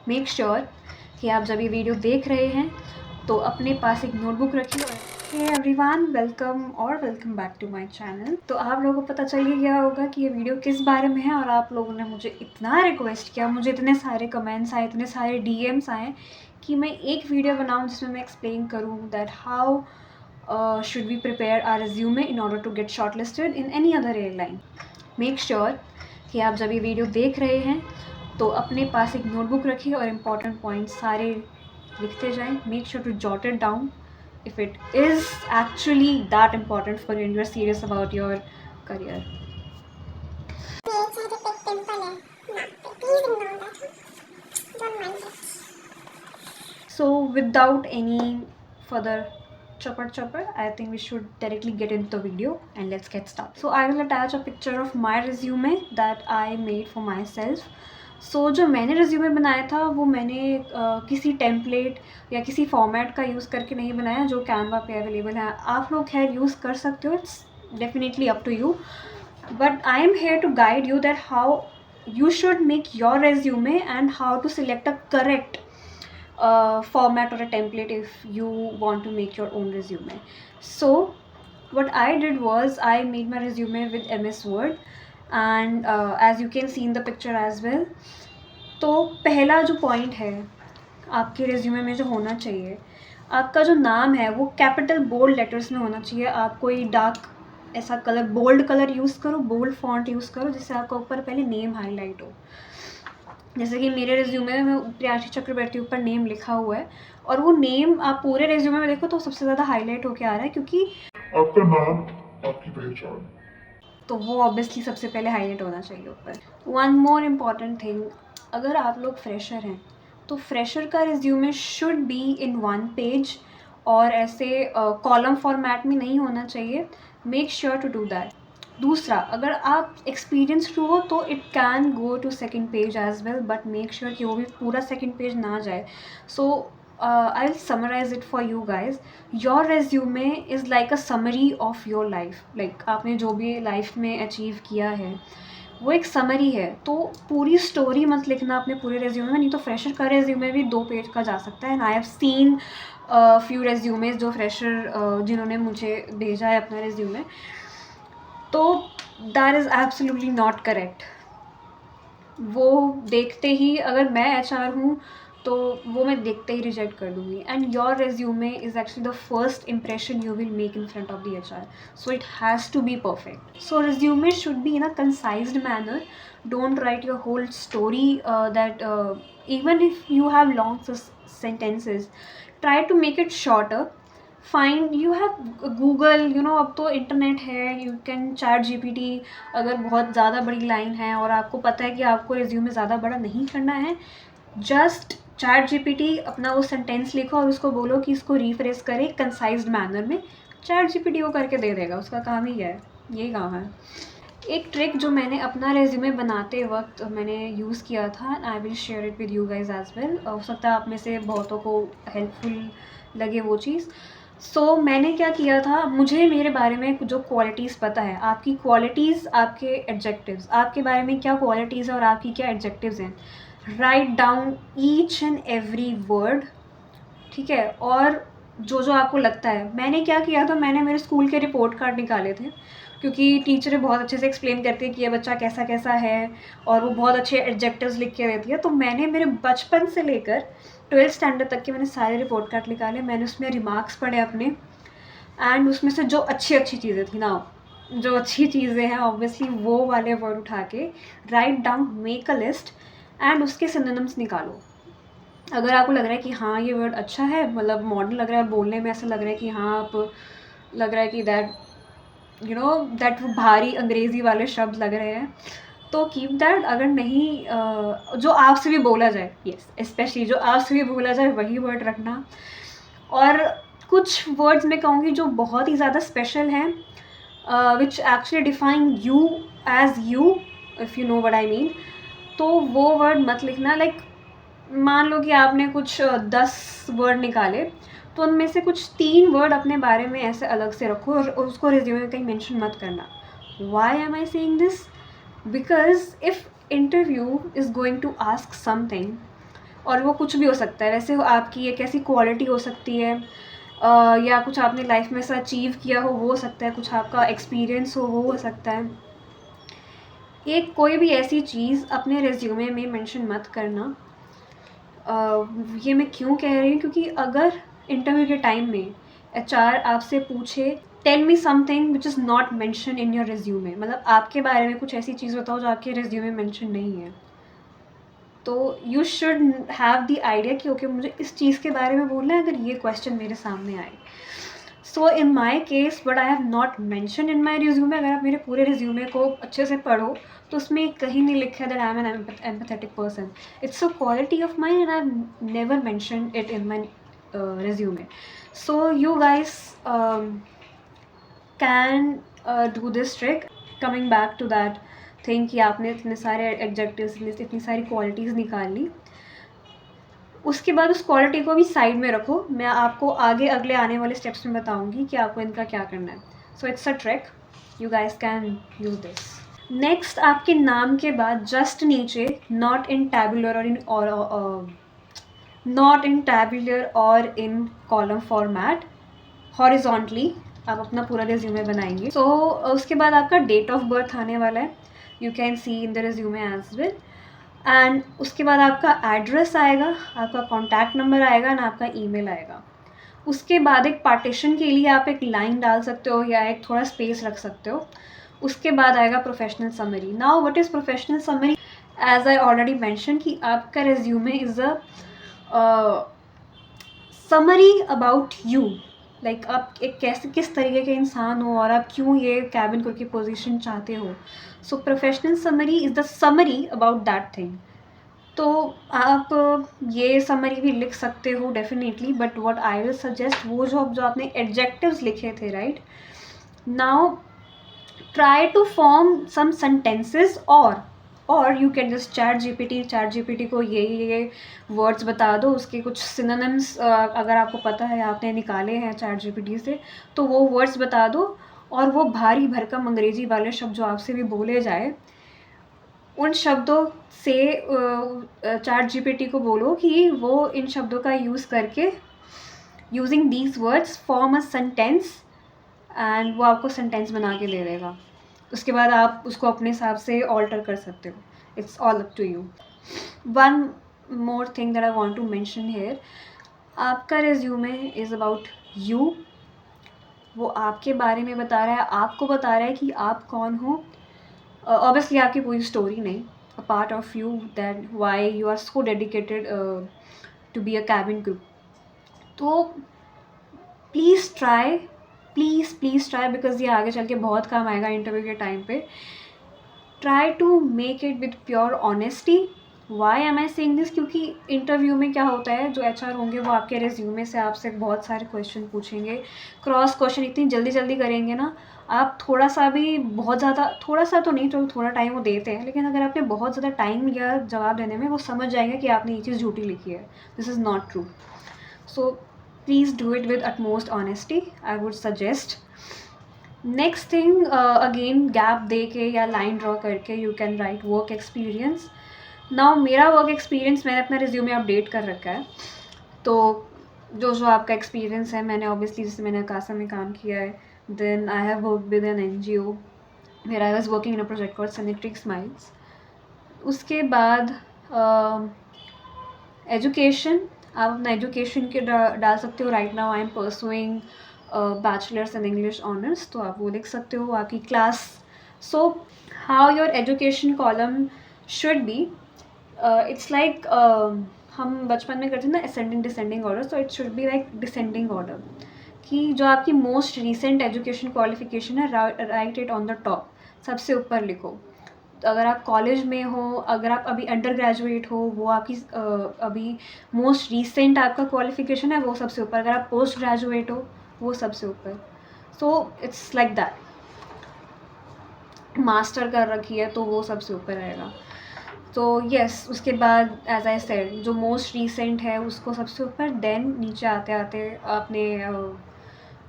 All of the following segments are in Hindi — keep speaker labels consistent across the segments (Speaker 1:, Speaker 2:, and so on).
Speaker 1: मेक श्योर कि आप जब ये वीडियो देख रहे हैं तो अपने पास एक नोटबुक रखिए। Hey everyone, welcome back to my channel. तो आप लोगों को पता चल ही गया होगा कि ये वीडियो किस बारे में है, और आप लोगों ने मुझे इतना रिक्वेस्ट किया, मुझे इतने सारे कमेंट्स आए, इतने सारे डीएम्स आए कि मैं एक वीडियो बनाऊँ जिसमें मैं एक्सप्लेन करूँ that how should we prepare our resume in order to get shortlisted in any other airline. Make sure कि आप जब ये वीडियो देख रहे हैं तो अपने पास एक नोटबुक रखिए और इम्पॉर्टेंट पॉइंट्स सारे लिखते जाएं. Make sure to jot it down if it is actually that important for you and you are serious about your career. So without any further chopper, I think we should directly get into the video and let's get started. So I will attach a picture of my resume that I made for myself. So जो मैंने resume बनाया था वो मैंने किसी टेम्पलेट या किसी फॉर्मेट का यूज़ करके नहीं बनाया जो कैनवा पे अवेलेबल है. आप लोग खैर यूज़ कर सकते हो, it's definitely up to you, but I am here to guide you that how you should make your resume and how to select a correct format or a template if you want to make your own resume. So what I did was I made my resume with MS Word and as you can see in the picture as well. तो पहला जो पॉइंट है आपके रेज्यूमे में जो होना चाहिए, आपका जो नाम है वो कैपिटल बोल्ड लेटर्स में होना चाहिए. आप कोई डार्क ऐसा कलर, बोल्ड कलर यूज़ करो, बोल्ड फॉन्ट यूज़ करो जिससे आपका ऊपर पहले नेम हाईलाइट हो. जैसे कि मेरे रेज्यूमे में प्रियांशी चक्रवर्ती ऊपर नेम लिखा हुआ है, और वो नेम आप पूरे रेज्यूमे में देखो तो सबसे ज़्यादा हाईलाइट होके आ रहा है क्योंकि
Speaker 2: आपका नाम आपकी पहचान,
Speaker 1: तो वो ऑब्वियसली सबसे पहले हाईलाइट होना चाहिए ऊपर. वन मोर इम्पॉर्टेंट थिंग, अगर आप लोग फ्रेशर हैं तो फ्रेशर का resume should be in one page और ऐसे कॉलम फॉर्मेट में नहीं होना चाहिए. Make sure to do that. दूसरा, अगर आप एक्सपीरियंस्ड हो तो it can go to second page as well, but make sure कि वो भी पूरा सेकेंड पेज ना जाए. So I will summarise it for you guys. Your resume is like a summary of your life. Like आपने जो भी लाइफ में अचीव किया है वो एक समरी है. तो पूरी स्टोरी मत लिखना अपने पूरे रेज्यूमे में, नहीं तो फ्रेशर का रेज्यूमे भी 2 पेज का जा सकता है. And I have seen few resumes जो फ्रेशर जिन्होंने मुझे भेजा है अपना रेज्यूमे, तो that is absolutely not correct. वो देखते ही, अगर मैं HR हूँ तो वो मैं देखते ही रिजेक्ट कर दूँगी. And your resume is actually the first impression you will make in front of the HR, so it has to be perfect. So resume should be in a concised manner. Don't write your whole story that even if you have long sentences, try to make it shorter. Fine, you have Google, अब तो इंटरनेट है, यू कैन चैट GPT. अगर बहुत ज़्यादा बड़ी लाइन है और आपको पता है कि आपको रिज्यूमे ज़्यादा बड़ा नहीं करना है, जस्ट चैट GPT अपना वो सेंटेंस लिखो और उसको बोलो कि इसको रीफ्रेश करे कंसाइज्ड मैनर में. चैट GPT वो करके दे देगा, उसका काम ही है, यही काम है. एक ट्रिक जो मैंने अपना रेज्यूमे बनाते वक्त मैंने यूज़ किया था, I will share it with you guys as well. हो सकता है आप में से बहुतों को हेल्पफुल लगे वो चीज़. सो मैंने क्या किया था, मुझे मेरे बारे में जो क्वालिटीज़ पता है, आपकी क्वालिटीज़, आपके एडजेक्टिव्स, आपके बारे में क्या क्वालिटीज़ है और आपकी क्या एडजेक्टिव्स हैं, write down each and every word. ठीक है. और जो जो आपको लगता है, मैंने क्या किया था, मैंने मेरे स्कूल के रिपोर्ट कार्ड निकाले थे क्योंकि टीचरें बहुत अच्छे से एक्सप्लेन करती है कि ये बच्चा कैसा कैसा है और वो बहुत अच्छे एडजेक्टिव्स लिख के देती है. तो मैंने मेरे बचपन से लेकर 12th स्टैंडर्ड तक के मैंने सारे रिपोर्ट कार्ड निकाले. मैंने उसमें रिमार्क्स पढ़े अपने, एंड उसमें से जो अच्छी अच्छी चीज़ें थी ना, जो अच्छी चीज़ें हैं ऑब्वियसली वो वाले वर्ड उठा के write down, make a list and उसके सिनोनिम्स निकालो. अगर आपको लग रहा है कि हाँ ये वर्ड अच्छा है, मतलब मॉडर्न लग रहा है, बोलने में ऐसा लग रहा है कि हाँ आप लग रहा है कि दैट दैट वो भारी अंग्रेज़ी वाले शब्द लग रहे हैं, तो कीप दैट. अगर नहीं, जो आपसे भी बोला जाए, यस, स्पेशली जो आपसे भी बोला जाए वही वर्ड रखना. और कुछ वर्ड्स मैं कहूँगी जो बहुत ही ज़्यादा स्पेशल हैं, which actually define you as you, if you know what I mean. तो वो वर्ड मत लिखना. लाइक मान लो कि आपने कुछ 10 वर्ड निकाले, तो उनमें से कुछ 3 वर्ड अपने बारे में ऐसे अलग से रखो और उसको रिज्यूमे में कहीं मेंशन मत करना. Why am I saying this? Because if interview is going to ask something, और वो कुछ भी हो सकता है। वैसे आपकी एक ऐसी क्वालिटी हो सकती है, या कुछ आपने लाइफ में ऐसा अचीव किया हो वो हो सकता है, कुछ आपका एक्सपीरियंस हो वो हो सकता है। एक कोई भी ऐसी चीज़ अपने रिज्यूमे में मेंशन मत करना। ये मैं क्यों कह रही हूँ, क्योंकि अगर इंटरव्यू के टाइम में एचआर आपसे पूछे tell me something which is not mention in your resume, मतलब आपके बारे में कुछ ऐसी चीज़ बताओ जो आपके रिज्यूमे मेंशन नहीं है, तो you should have the idea कि ओके मुझे इस चीज़ के बारे में बोलना है अगर ये क्वेश्चन मेरे सामने आए। So in my case but I have not mention in my resume, अगर आप मेरे पूरे रिज्यूमे को अच्छे से पढ़ो तो उसमें कहीं नहीं लिखा है that I am an empathetic person. It's a quality of mine and I have never mention it in my resume. So you guys can do this trick. Coming back to that thing कि आपने इतने सारे एडजेक्टिव्स, इतनी सारी क्वालिटीज़ निकाल ली, उसके बाद उस क्वालिटी को भी साइड में रखो। मैं आपको आगे अगले आने वाले स्टेप्स में बताऊंगी कि आपको इनका क्या करना है। So it's a trick, you guys can use this. Next, आपके नाम के बाद जस्ट नीचे नॉट इन टैबुलर और इन कॉलम फॉर्मेट, हॉरिजॉन्टली आप अपना पूरा रिज्यूमे बनाएंगे। सो उसके बाद आपका डेट ऑफ बर्थ आने वाला है, you can see in the resume as well. And उसके बाद आपका एड्रेस आएगा, आपका कॉन्टैक्ट नंबर आएगा एंड आपका ईमेल आएगा। उसके बाद एक पार्टीशन के लिए आप एक लाइन डाल सकते हो या एक थोड़ा स्पेस रख सकते हो। उसके बाद आएगा professional summary. Now what is professional summary? As I already mention कि आपका resume is a summary about you, like आप एक कैसे किस तरीके के इंसान हो और आप क्यों ये कैबिन क्रू की पोजीशन चाहते हो। So professional summary is the summary about that thing. तो आप ये समरी भी लिख सकते हो definitely, but what I will suggest, वो जो आपने एडजेक्टिव्स लिखे थे right now, try to form some sentences और you can just ChatGPT को ये वर्ड्स बता दो, उसके कुछ सिनोनिम्स अगर आपको पता है, आपने निकाले हैं चैट जीपीटी से, तो वो वर्ड्स बता दो। और वो भारी भरकम अंग्रेजी वाले शब्द जो आपसे भी बोले जाए, उन शब्दों से चैट जीपीटी को बोलो कि वो इन शब्दों का यूज़ करके using these words form a sentence, and वो आपको सेंटेंस बना के दे देगा। उसके बाद आप उसको अपने हिसाब से ऑल्टर कर सकते हो, it's all up to you. One more thing that I want to mention here, आपका रिज्यूमे इज़ अबाउट यू, वो आपके बारे में बता रहा है, आपको बता रहा है कि आप कौन हो। ऑब्वियसली आपकी पूरी स्टोरी नहीं, a part of you, that why you are so dedicated to be a cabin crew. तो please try, please try, because ये आगे चल के बहुत काम आएगा इंटरव्यू के टाइम पे। Try to make it with pure honesty. Why am I saying this? क्योंकि इंटरव्यू में क्या होता है, जो एचआर होंगे वो आपके रिज्यूमे से आपसे बहुत सारे क्वेश्चन पूछेंगे, क्रॉस क्वेश्चन इतनी जल्दी जल्दी करेंगे ना, आप थोड़ा सा भी, बहुत ज़्यादा, थोड़ा सा तो नहीं, चलो थोड़ा टाइम वो देते हैं, लेकिन अगर आपने बहुत ज़्यादा टाइम लिया जवाब देने में, वो समझ जाएंगे कि आपने ये चीज़ झूठी लिखी है, this is not true. So please do it with utmost honesty, I would suggest. Next thing, again gap दे के या लाइन ड्रॉ करके you can write work experience. Now मेरा वर्क एक्सपीरियंस, मैंने अपना रिज्यूमे अपडेट कर रखा है, तो जो आपका एक्सपीरियंस है, मैंने ऑब्वियसली, जैसे मैंने कासा में काम किया है, then I have work with an NGO where I was working in a project called sanitary smiles. उसके बाद एजुकेशन, आप अपना एजुकेशन के डाल सकते हो। Right now I am pursuing bachelors in English honours, तो आप वो लिख सकते हो, आपकी class. So how your education column should be, it's like, हम बचपन में करते हैं ना ascending descending order, so it should be like descending order, कि जो आपकी मोस्ट रिसेंट एजुकेशन क्वालिफिकेशन है, right it on the top, सबसे ऊपर लिखो। तो अगर आप कॉलेज में हो, अगर आप अभी अंडर ग्रेजुएट हो, वो आपकी अभी मोस्ट रीसेंट आपका क्वालिफिकेशन है, वो सबसे ऊपर। अगर आप पोस्ट ग्रेजुएट हो, वो सबसे ऊपर। So it's like that. Master कर रखी है तो वो सबसे ऊपर आएगा। तो यस, उसके बाद एज आई सेड, जो मोस्ट रीसेंट है उसको सबसे ऊपर, देन नीचे आते आते आपने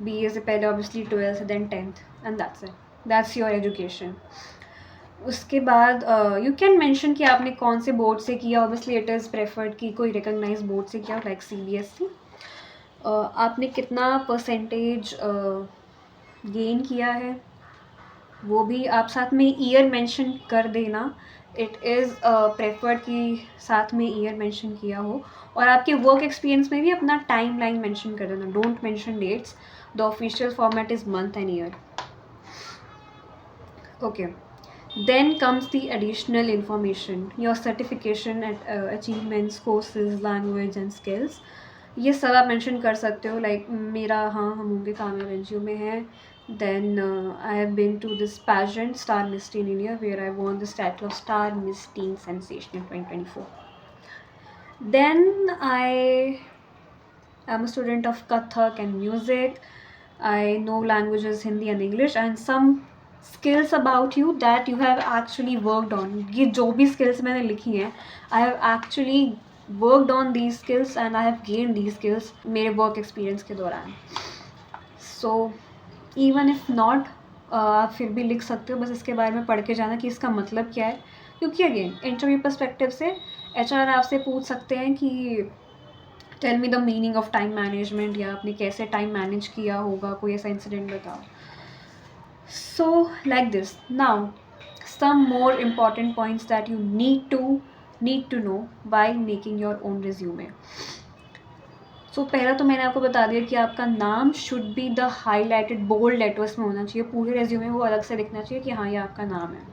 Speaker 1: BA से पहले obviously 12th, then 10th, and that's it, that's your education. उसके बाद यू कैन मेंशन कि आपने कौन से बोर्ड से किया, ऑब्वियसली इट इज़ प्रेफर्ड कि कोई रिकॉग्नाइज्ड बोर्ड से किया, लाइक सीबीएसई। आपने कितना परसेंटेज गेन किया है वो भी आप साथ में ईयर मेंशन कर देना। इट इज़ प्रेफर्ड कि साथ में ईयर मेंशन किया हो, और आपके वर्क एक्सपीरियंस में भी अपना टाइम लाइन मैंशन कर देना, don't mention dates. The official format is month and year. Okay, then comes the additional information, your certification at achievements, courses, language and skills। ये सब आप मेंशन कर सकते हो, लाइक मेरा हाँ हम होंगे काम एनजीओ में है। Then I have been to this pageant star miss teen India where I won this title of star miss teen sensational 2024। Then I am a student of Kathak and music. I know languages Hindi and English, and some skills about you that you have actually worked on। ये जो भी skills मैंने लिखी हैं, I have actually worked on these skills and I have gained these skills मेरे work experience के दौरान। So even if not, आप फिर भी लिख सकते हो, बस इसके बारे में पढ़ के जाना कि इसका मतलब क्या है, क्योंकि अगेन इंटरव्यू पर्सपेक्टिव से HR आपसे पूछ सकते हैं कि tell me the meaning of time management, या आपने कैसे टाइम मैनेज किया होगा, कोई ऐसा इंसिडेंट बताओ। So like this, now some more important points that you need to know by making your own resume. सो पहला तो मैंने आपको बता दिया कि आपका नाम should be the highlighted bold letters में होना चाहिए, पूरे रिज्यूमे वो अलग से दिखना चाहिए कि हाँ ये आपका नाम है।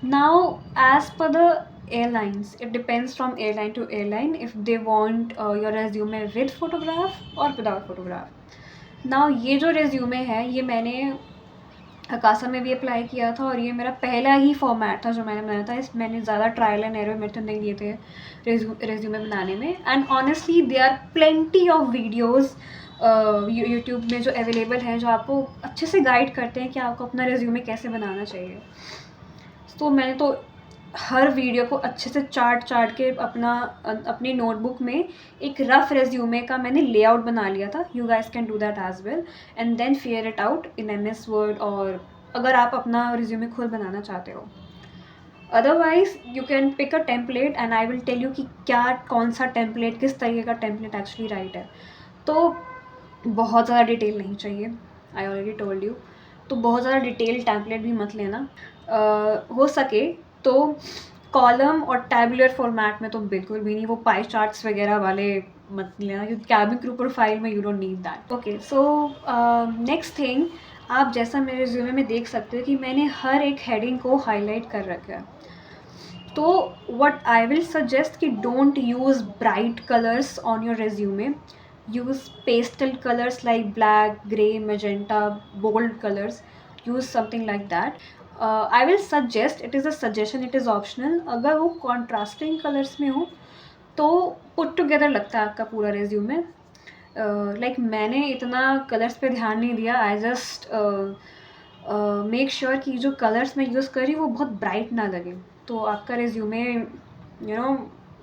Speaker 1: Now, as per the airlines, it depends from airline to airline if they want your resume with photograph or without photograph। Now, ये जो resume है ये मैंने अकासा में भी अप्लाई किया था, और ये मेरा पहला ही फॉर्मेट था जो मैंने बनाया था। इस मैंने ज़्यादा ट्रायल एंड एरर मेथड नहीं लिए थे रेज्यूमे बनाने में। And honestly there are plenty of videos YouTube में जो अवेलेबल हैं, जो आपको अच्छे से गाइड करते हैं कि आपको अपना रेज्यूमे कैसे बनाना चाहिए। तो मैंने तो हर वीडियो को अच्छे से चार्ट के अपनी नोटबुक में एक रफ रेज्यूमे का मैंने लेआउट बना लिया था। You guys can do that as well and then fear it out in MS word, और अगर आप अपना रेज्यूमे खुद बनाना चाहते हो। Otherwise you can pick a template and I will tell you कि क्या कौन सा टेम्पलेट, किस तरीके का टेम्पलेट एक्चुअली राइट है। तो बहुत ज़्यादा डिटेल नहीं चाहिए, आई ऑलरेडी टोल्ड यू। तो बहुत ज़्यादा डिटेल टेम्पलेट भी मत लेना। हो सके तो कॉलम और टैबुलर फॉर्मेट में तो बिल्कुल भी नहीं, वो पाई चार्ट्स वगैरह वाले मत लेना, क्योंकि कैबिन क्रू प्रोफाइल में you don't need that. Okay, so next thing, आप जैसा मेरे रिज्यूमे में देख सकते हो कि मैंने हर एक हेडिंग को हाईलाइट कर रखा है। तो व्हाट आई विल सजेस्ट कि don't use bright colours on your resume, use pastel colors like black, gray, magenta, bold colors, use something like that। I will suggest, it is a suggestion, it is optional, अगर वो contrasting colors में हो तो put together लगता है आपका पूरा resume। लाइक मैंने इतना कलर्स पे ध्यान नहीं दिया, आई जस्ट मेक श्योर कि जो कलर्स मैं यूज़ कर रही हूँ वो बहुत ब्राइट ना लगे। तो आपका रेज्यूमे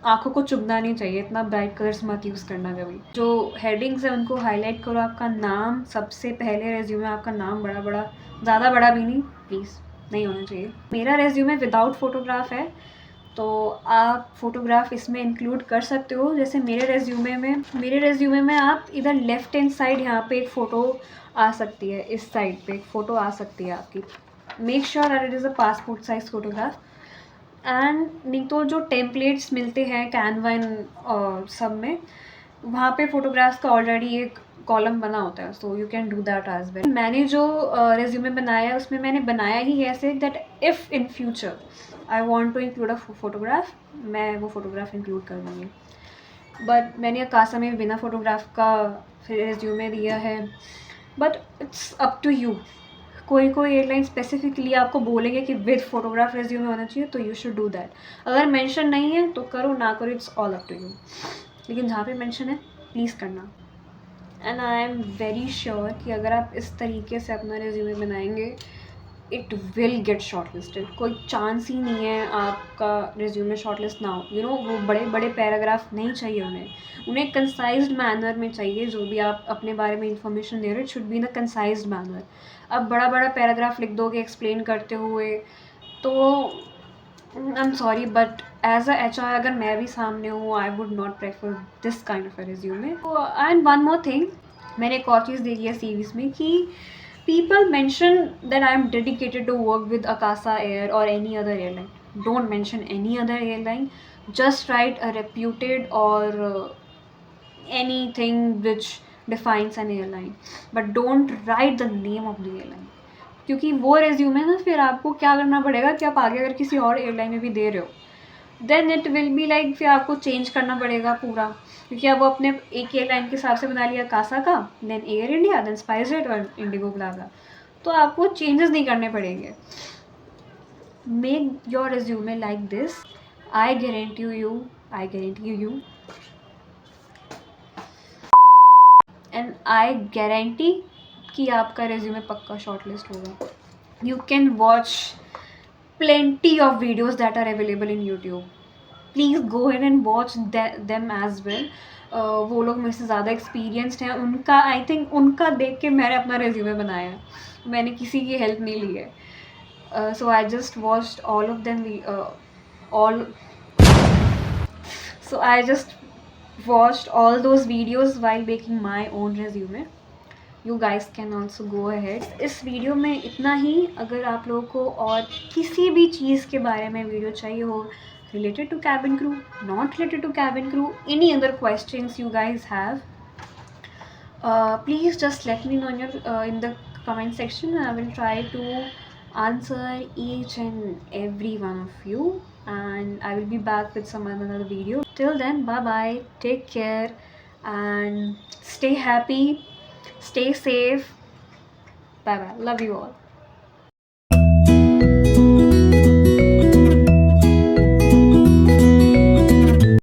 Speaker 1: आँखों को चुभना नहीं चाहिए, इतना ब्राइट कलर्स मत यूज़ करना कभी। जो हेडिंग्स हैं उनको हाईलाइट करो, आपका नाम सबसे पहले रेज्यूमे, आपका नाम बड़ा बड़ा, ज़्यादा बड़ा भी नहीं, प्लीज़ नहीं होना चाहिए। मेरा रेज्यूमे विदाउट फोटोग्राफ है, तो आप फोटोग्राफ इसमें इंक्लूड कर सकते हो। जैसे मेरे रेज्यूमे में आप इधर लेफ़्ट हैंड साइड यहाँ पे एक फ़ोटो आ सकती है, इस साइड पे एक फ़ोटो आ सकती है आपकी। Make sure that it is a passport size photograph. And नहीं तो जो टेम्पलेट्स मिलते हैं कैनवा और सब में, वहाँ पे फोटोग्राफ्स का ऑलरेडी एक कॉलम बना होता है, so you can do that as well. मैंने जो रेज्यूमे बनाया है उसमें मैंने बनाया ही ऐसे that if in future I want to include a photograph, मैं वो फोटोग्राफ इंक्लूड कर दूँगी। बट मैंने अकासा में बिना फोटोग्राफ का फिर रेज्यूमे दिया है, but it's up to you. कोई एयरलाइन स्पेसिफिकली आपको बोलेंगे कि विद फोटोग्राफ रेज्यूमे होना चाहिए, तो यू शुड डू दैट। अगर मेंशन नहीं है तो करो, ना करो, it's all up to you. लेकिन जहाँ पे मेंशन है प्लीज़ करना। And I am very sure कि अगर आप इस तरीके से अपना रेज्यूमे बनाएंगे, it will get shortlisted. कोई चांस ही नहीं है आपका रेज्यूमे शॉर्ट लिस्ट ना हो। वो बड़े बड़े पैराग्राफ नहीं चाहिए उन्हें कंसाइज्ड मैनर में चाहिए। जो भी आप अपने बारे में इंफॉर्मेशन दे रहे हो, it should be in a concised manner. अब बड़ा पैराग्राफ लिख दोगे एक्सप्लेन करते हुए, तो I am sorry but as a HR अगर मैं भी सामने हूँ I would not prefer this kind of a resume. And one more thing, मैंने एक और चीज़ देखी है सीरीज में कि people mention that I am dedicated to work with Akasa Air or any other airline. Don't mention any other airline. Just write a reputed or anything which defines an airline. But don't write the name of the airline. क्योंकि वो रेज्यूमे ना फिर आपको क्या करना पड़ेगा कि आप आगे अगर किसी और एयरलाइन में भी दे रहे हो then it will be like फिर आपको चेंज करना पड़ेगा पूरा, क्योंकि अब वो अपने एक एयरलाइन के हिसाब से बना लिया कासा का, then Air India, then SpiceJet और इंडिगो प्लाजा, तो आपको चेंजेस नहीं करने पड़ेंगे. Make your resume like this. I guarantee you and I guarantee कि आपका रेज्यूमे पक्का शॉर्टलिस्ट होगा. You can watch plenty of videos that are available in YouTube. Please go ahead and watch them as well. वो लोग मेरे से ज़्यादा एक्सपीरियंसड हैं, उनका आई थिंक उनका देख के मैंने अपना रेज्यूमे बनाया है, मैंने किसी की हेल्प नहीं ली है. So I just watched all of them all so I just watched all those videos while making my own resume. You guys can also go ahead. इस वीडियो में इतना ही. अगर आप लोगों को और किसी भी चीज़ के बारे में वीडियो चाहिए हो related to cabin crew, not related to cabin crew, any other questions you guys have, please just let me know in the comment section and I will try to answer each and every one of you, and I will be back with some another video. Till then, bye bye, take care and stay happy, stay safe. Bye bye, love you all.